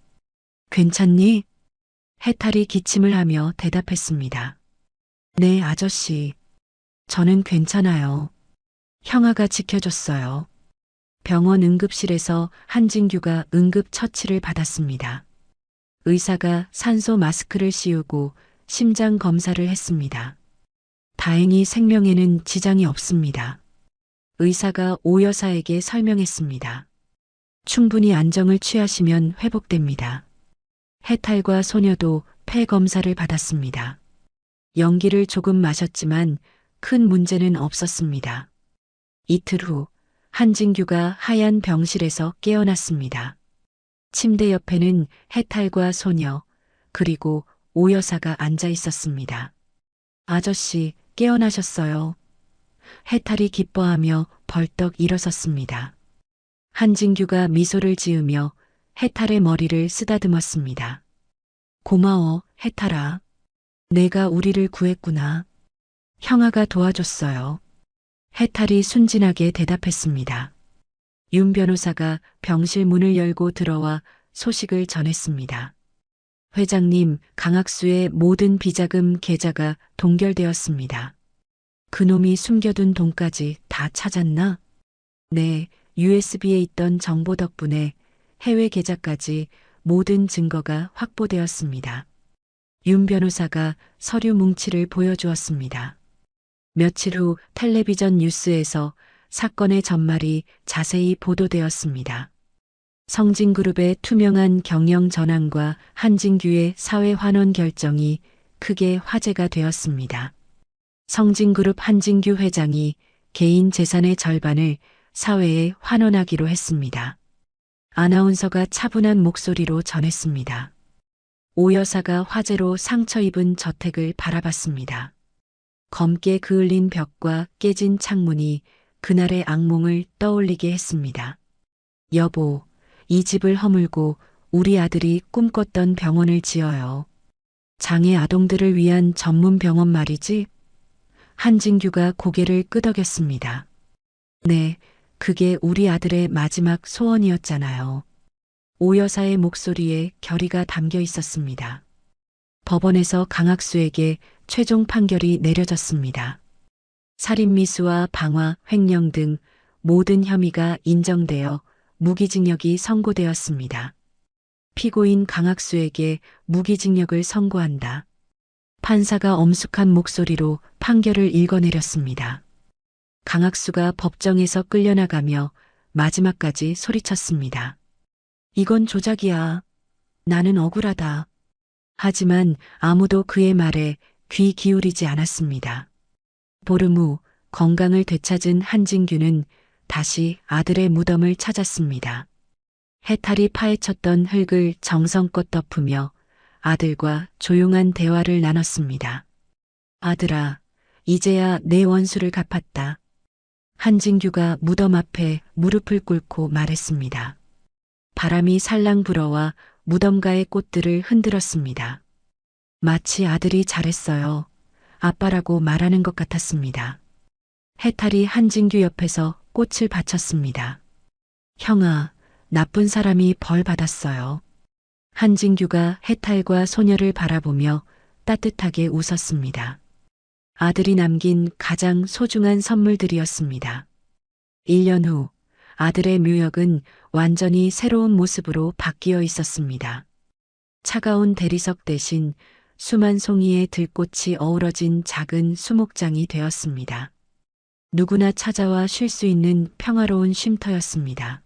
괜찮니? 해탈이 기침을 하며 대답했습니다. 네, 아저씨. 저는 괜찮아요. 형아가 지켜줬어요. 병원 응급실에서 한진규가 응급처치를 받았습니다. 의사가 산소 마스크를 씌우고 심장 검사를 했습니다. 다행히 생명에는 지장이 없습니다. 의사가 오 여사에게 설명했습니다. 충분히 안정을 취하시면 회복됩니다. 해탈과 소녀도 폐 검사를 받았습니다. 연기를 조금 마셨지만 큰 문제는 없었습니다. 이틀 후 한진규가 하얀 병실에서 깨어났습니다. 침대 옆에는 해탈과 소녀 그리고 오 여사가 앉아 있었습니다. 아저씨, 깨어나셨어요. 해탈이 기뻐하며 벌떡 일어섰습니다. 한진규가 미소를 지으며 해탈의 머리를 쓰다듬었습니다. 고마워, 해탈아. 내가 우리를 구했구나. 형아가 도와줬어요. 해탈이 순진하게 대답했습니다. 윤 변호사가 병실 문을 열고 들어와 소식을 전했습니다. 회장님, 강학수의 모든 비자금 계좌가 동결되었습니다. 그놈이 숨겨둔 돈까지 다 찾았나? 네, USB에 있던 정보 덕분에 해외 계좌까지 모든 증거가 확보되었습니다. 윤 변호사가 서류 뭉치를 보여주었습니다. 며칠 후 텔레비전 뉴스에서 사건의 전말이 자세히 보도되었습니다. 성진그룹의 투명한 경영 전환과 한진규의 사회 환원 결정이 크게 화제가 되었습니다. 성진그룹 한진규 회장이 개인 재산의 절반을 사회에 환원하기로 했습니다. 아나운서가 차분한 목소리로 전했습니다. 오 여사가 화재로 상처 입은 저택을 바라봤습니다. 검게 그을린 벽과 깨진 창문이 그날의 악몽을 떠올리게 했습니다. 여보, 이 집을 허물고 우리 아들이 꿈꿨던 병원을 지어요. 장애 아동들을 위한 전문 병원 말이지? 한진규가 고개를 끄덕였습니다. 네, 그게 우리 아들의 마지막 소원이었잖아요. 오 여사의 목소리에 결의가 담겨 있었습니다. 법원에서 강학수에게 최종 판결이 내려졌습니다. 살인미수와 방화, 횡령 등 모든 혐의가 인정되어 무기징역이 선고되었습니다. 피고인 강학수에게 무기징역을 선고한다. 판사가 엄숙한 목소리로 판결을 읽어내렸습니다. 강학수가 법정에서 끌려나가며 마지막까지 소리쳤습니다. 이건 조작이야. 나는 억울하다. 하지만 아무도 그의 말에 귀 기울이지 않았습니다. 보름 후 건강을 되찾은 한진규는 다시 아들의 무덤을 찾았습니다. 해탈이 파헤쳤던 흙을 정성껏 덮으며 아들과 조용한 대화를 나눴습니다. 아들아, 이제야 내 원수를 갚았다. 한진규가 무덤 앞에 무릎을 꿇고 말했습니다. 바람이 살랑 불어와 무덤가의 꽃들을 흔들었습니다. 마치 아들이 잘했어요. 아빠라고 말하는 것 같았습니다. 해탈이 한진규 옆에서 꽃을 바쳤습니다. 형아, 나쁜 사람이 벌 받았어요. 한진규가 해탈과 소녀를 바라보며 따뜻하게 웃었습니다. 아들이 남긴 가장 소중한 선물들이었습니다. 1년 후 아들의 묘역은 완전히 새로운 모습으로 바뀌어 있었습니다. 차가운 대리석 대신 수만 송이의 들꽃이 어우러진 작은 수목장이 되었습니다. 누구나 찾아와 쉴 수 있는 평화로운 쉼터였습니다.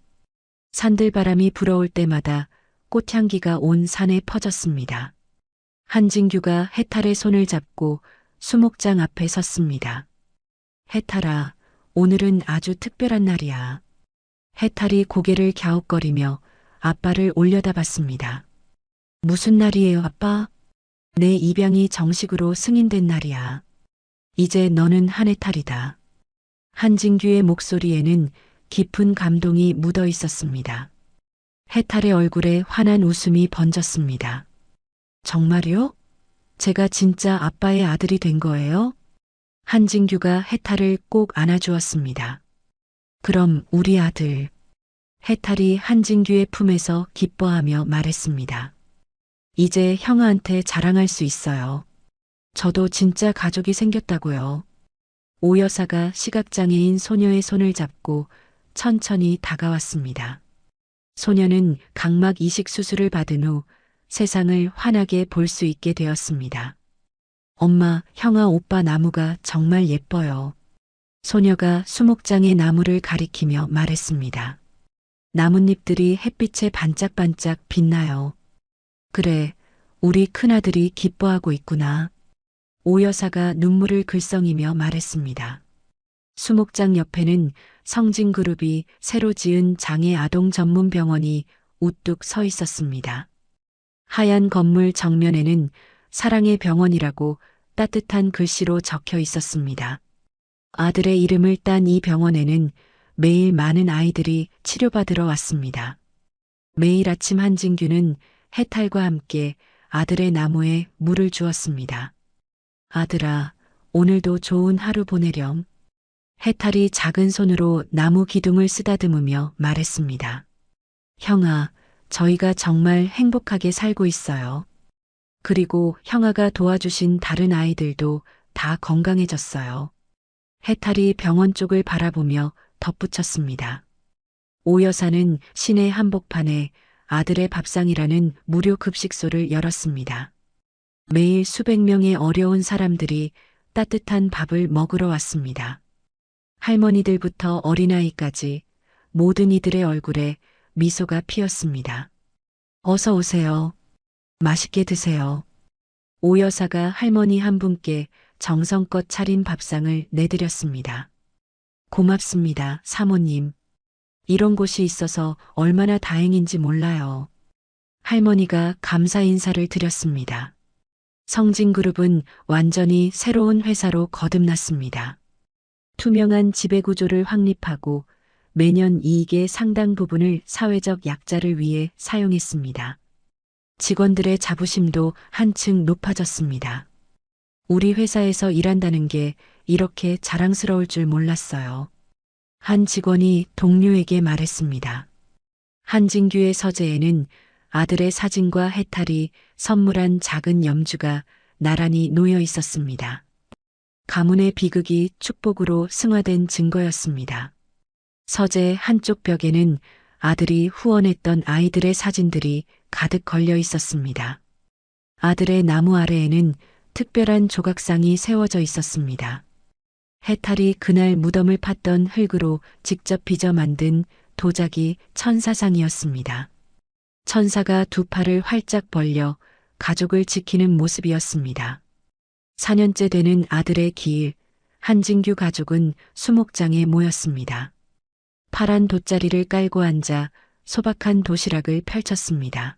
산들바람이 불어올 때마다 꽃향기가 온 산에 퍼졌습니다. 한진규가 해탈의 손을 잡고 수목장 앞에 섰습니다. 해탈아, 오늘은 아주 특별한 날이야. 해탈이 고개를 갸웃거리며 아빠를 올려다봤습니다. 무슨 날이에요, 아빠? 내 입양이 정식으로 승인된 날이야. 이제 너는 한해탈이다. 한진규의 목소리에는 깊은 감동이 묻어 있었습니다. 해탈의 얼굴에 환한 웃음이 번졌습니다. 정말요? 제가 진짜 아빠의 아들이 된 거예요? 한진규가 해탈을 꼭 안아주었습니다. 그럼 우리 아들. 해탈이 한진규의 품에서 기뻐하며 말했습니다. 이제 형아한테 자랑할 수 있어요. 저도 진짜 가족이 생겼다고요. 오 여사가 시각장애인 소녀의 손을 잡고 천천히 다가왔습니다. 소녀는 각막 이식 수술을 받은 후 세상을 환하게 볼 수 있게 되었습니다. 엄마, 형아, 오빠 나무가 정말 예뻐요. 소녀가 수목장의 나무를 가리키며 말했습니다. 나뭇잎들이 햇빛에 반짝반짝 빛나요. 그래, 우리 큰아들이 기뻐하고 있구나. 오 여사가 눈물을 글썽이며 말했습니다. 수목장 옆에는 성진그룹이 새로 지은 장애 아동 전문 병원이 우뚝 서 있었습니다. 하얀 건물 정면에는 사랑의 병원이라고 따뜻한 글씨로 적혀 있었습니다. 아들의 이름을 딴 이 병원에는 매일 많은 아이들이 치료받으러 왔습니다. 매일 아침 한진규는 해탈과 함께 아들의 나무에 물을 주었습니다. 아들아, 오늘도 좋은 하루 보내렴. 해탈이 작은 손으로 나무 기둥을 쓰다듬으며 말했습니다. 형아, 저희가 정말 행복하게 살고 있어요. 그리고 형아가 도와주신 다른 아이들도 다 건강해졌어요. 해탈이 병원 쪽을 바라보며 덧붙였습니다. 오 여사는 시내 한복판에 아들의 밥상이라는 무료 급식소를 열었습니다. 매일 수백 명의 어려운 사람들이 따뜻한 밥을 먹으러 왔습니다. 할머니들부터 어린아이까지 모든 이들의 얼굴에 미소가 피었습니다. 어서 오세요. 맛있게 드세요. 오 여사가 할머니 한 분께 정성껏 차린 밥상을 내드렸습니다. 고맙습니다, 사모님. 이런 곳이 있어서 얼마나 다행인지 몰라요. 할머니가 감사 인사를 드렸습니다. 성진그룹은 완전히 새로운 회사로 거듭났습니다. 투명한 지배구조를 확립하고 매년 이익의 상당 부분을 사회적 약자를 위해 사용했습니다. 직원들의 자부심도 한층 높아졌습니다. 우리 회사에서 일한다는 게 이렇게 자랑스러울 줄 몰랐어요. 한 직원이 동료에게 말했습니다. 한진규의 서재에는 아들의 사진과 해탈이 선물한 작은 염주가 나란히 놓여 있었습니다. 가문의 비극이 축복으로 승화된 증거였습니다. 서재 한쪽 벽에는 아들이 후원했던 아이들의 사진들이 가득 걸려 있었습니다. 아들의 나무 아래에는 특별한 조각상이 세워져 있었습니다. 해탈이 그날 무덤을 팠던 흙으로 직접 빚어 만든 도자기 천사상이었습니다. 천사가 두 팔을 활짝 벌려 가족을 지키는 모습이었습니다. 4년째 되는 아들의 기일, 한진규 가족은 수목장에 모였습니다. 파란 돗자리를 깔고 앉아 소박한 도시락을 펼쳤습니다.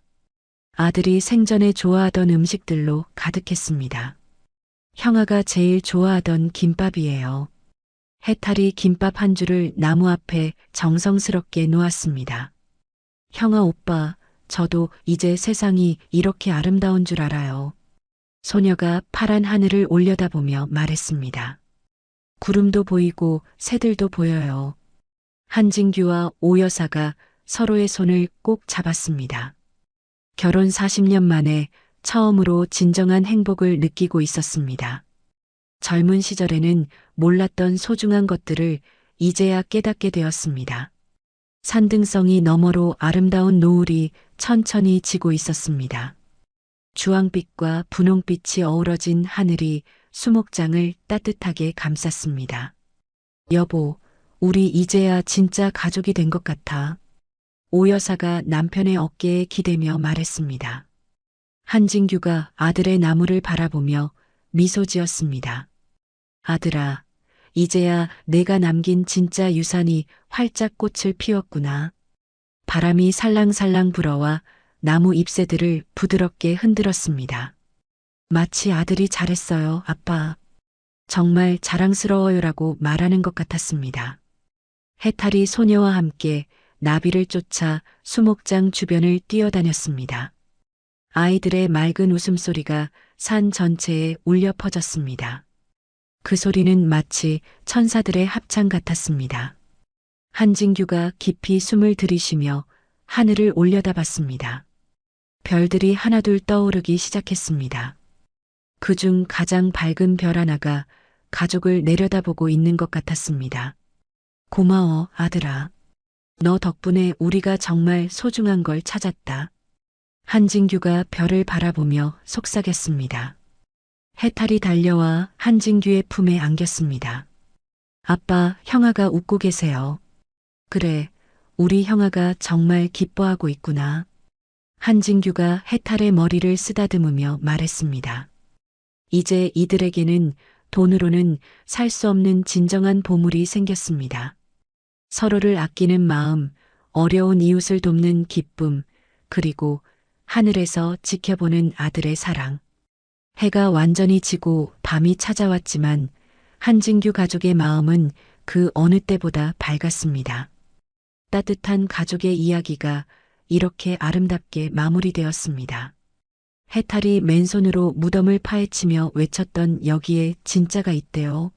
아들이 생전에 좋아하던 음식들로 가득했습니다. 형아가 제일 좋아하던 김밥이에요. 해탈이 김밥 한 줄을 나무 앞에 정성스럽게 놓았습니다. 형아 오빠, 저도 이제 세상이 이렇게 아름다운 줄 알아요. 소녀가 파란 하늘을 올려다보며 말했습니다. 구름도 보이고 새들도 보여요. 한진규와 오 여사가 서로의 손을 꼭 잡았습니다. 결혼 40년 만에 처음으로 진정한 행복을 느끼고 있었습니다. 젊은 시절에는 몰랐던 소중한 것들을 이제야 깨닫게 되었습니다. 산등성이 너머로 아름다운 노을이 천천히 지고 있었습니다. 주황빛과 분홍빛이 어우러진 하늘이 수목장을 따뜻하게 감쌌습니다. 여보, 우리 이제야 진짜 가족이 된 것 같아. 오 여사가 남편의 어깨에 기대며 말했습니다. 한진규가 아들의 나무를 바라보며 미소 지었습니다. 아들아, 이제야 내가 남긴 진짜 유산이 활짝 꽃을 피웠구나. 바람이 살랑살랑 불어와 나무 잎새들을 부드럽게 흔들었습니다. 마치 아들이 잘했어요, 아빠. 정말 자랑스러워요라고 말하는 것 같았습니다. 해탈이 소녀와 함께 나비를 쫓아 수목장 주변을 뛰어다녔습니다. 아이들의 맑은 웃음소리가 산 전체에 울려 퍼졌습니다. 그 소리는 마치 천사들의 합창 같았습니다. 한진규가 깊이 숨을 들이쉬며 하늘을 올려다봤습니다. 별들이 하나둘 떠오르기 시작했습니다. 그중 가장 밝은 별 하나가 가족을 내려다보고 있는 것 같았습니다. 고마워, 아들아. 너 덕분에 우리가 정말 소중한 걸 찾았다. 한진규가 별을 바라보며 속삭였습니다. 해탈이 달려와 한진규의 품에 안겼습니다. 아빠, 형아가 웃고 계세요. 그래, 우리 형아가 정말 기뻐하고 있구나. 한진규가 해탈의 머리를 쓰다듬으며 말했습니다. 이제 이들에게는 돈으로는 살 수 없는 진정한 보물이 생겼습니다. 서로를 아끼는 마음, 어려운 이웃을 돕는 기쁨, 그리고 하늘에서 지켜보는 아들의 사랑. 해가 완전히 지고 밤이 찾아왔지만 한진규 가족의 마음은 그 어느 때보다 밝았습니다. 따뜻한 가족의 이야기가 이렇게 아름답게 마무리되었습니다. 해탈이 맨손으로 무덤을 파헤치며 외쳤던 여기에 진짜가 있대요.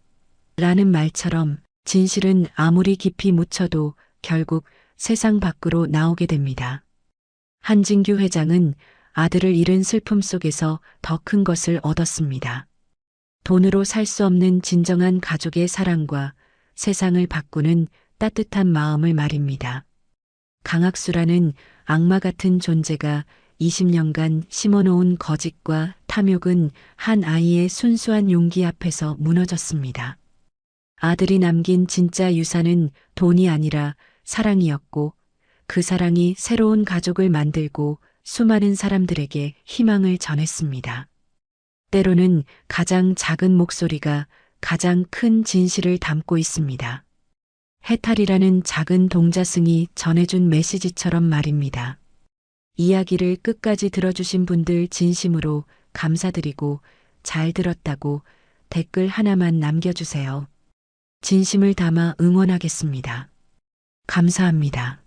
라는 말처럼 진실은 아무리 깊이 묻혀도 결국 세상 밖으로 나오게 됩니다. 한진규 회장은 아들을 잃은 슬픔 속에서 더 큰 것을 얻었습니다. 돈으로 살 수 없는 진정한 가족의 사랑과 세상을 바꾸는 따뜻한 마음을 말입니다. 강학수라는 악마 같은 존재가 20년간 심어놓은 거짓과 탐욕은 한 아이의 순수한 용기 앞에서 무너졌습니다. 아들이 남긴 진짜 유산은 돈이 아니라 사랑이었고 그 사랑이 새로운 가족을 만들고 수많은 사람들에게 희망을 전했습니다. 때로는 가장 작은 목소리가 가장 큰 진실을 담고 있습니다. 해탈이라는 작은 동자승이 전해준 메시지처럼 말입니다. 이야기를 끝까지 들어주신 분들 진심으로 감사드리고 잘 들었다고 댓글 하나만 남겨주세요. 진심을 담아 응원하겠습니다. 감사합니다.